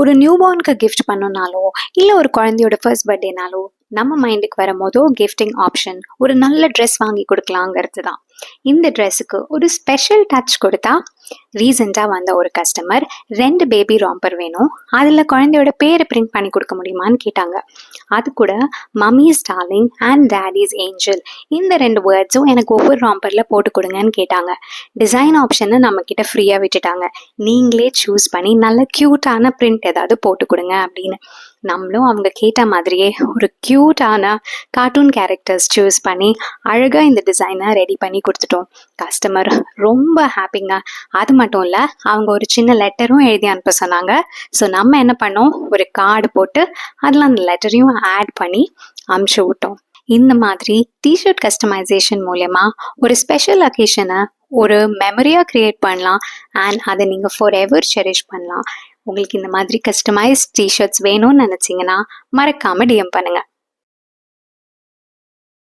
ஒரு new பார்னுக்கு gift பண்ணணும்னாலோ இல்லை ஒரு குழந்தையோட ஃபர்ஸ்ட் பர்த்டேனாலோ நம்ம மைண்டுக்கு வர மொதல் கிஃப்டிங் ஆப்ஷன் ஒரு நல்ல ட்ரெஸ் வாங்கி கொடுக்கலாங்கிறது தான். இந்த ட்ரெஸ்ஸுக்கு ஒரு ஸ்பெஷல் டச் கொடுத்தா, ரீசெண்டாக வந்த ஒரு கஸ்டமர் 2 பேபி ராம்பர் வேணும், அதில் குழந்தையோட பேரை பிரிண்ட் பண்ணி கொடுக்க முடியுமான்னு கேட்டாங்க. அது கூட mummy's darling and daddy's angel இந்த 2 வேர்ட்ஸும் எனக்கு ஒவ்வொரு ராம்பரில் போட்டு கொடுங்கன்னு கேட்டாங்க. டிசைன் ஆப்ஷனை நம்மக்கிட்ட ஃப்ரீயாக விட்டுட்டாங்க. நீங்களே சூஸ் பண்ணி நல்ல க்யூட்டான பிரிண்ட் ஏதாவது போட்டு கொடுங்க அப்படின்னு. நம்மளும் அவங்க கேட்ட மாதிரியே ஒரு க்யூட்டான கார்ட்டூன் கேரக்டர்ஸ் சூஸ் பண்ணி அழகாக இந்த டிசைனை ரெடி பண்ணி கொடுத்துட்டோம். கஸ்டமர் ரொம்ப ஹாப்பிங்க. அது மட்டும் இல்லை, அவங்க ஒரு சின்ன லெட்டரும் எழுதி அனுப்ப சொன்னாங்க. ஸோ நம்ம என்ன பண்ணோம், ஒரு கார்டு போட்டு அதில் அந்த லெட்டரையும் ஆட் பண்ணி அனுப்பிச்சு விட்டோம். இந்த மாதிரி டிஷர்ட் கஸ்டமைசேஷன் மூலயமா ஒரு ஸ்பெஷல் அக்கேஷனை ஒரு மெமரியாக க்ரியேட் பண்ணலாம் அண்ட் அதை நீங்கள் ஃபார் எவர் செரிஷ் பண்ணலாம். உங்களுக்கு இந்த மாதிரி கஸ்டமைஸ்ட் டிஷர்ட்ஸ் வேணும்னு நினச்சிங்கன்னா மறக்காமல் டிஎம் பண்ணுங்கள்.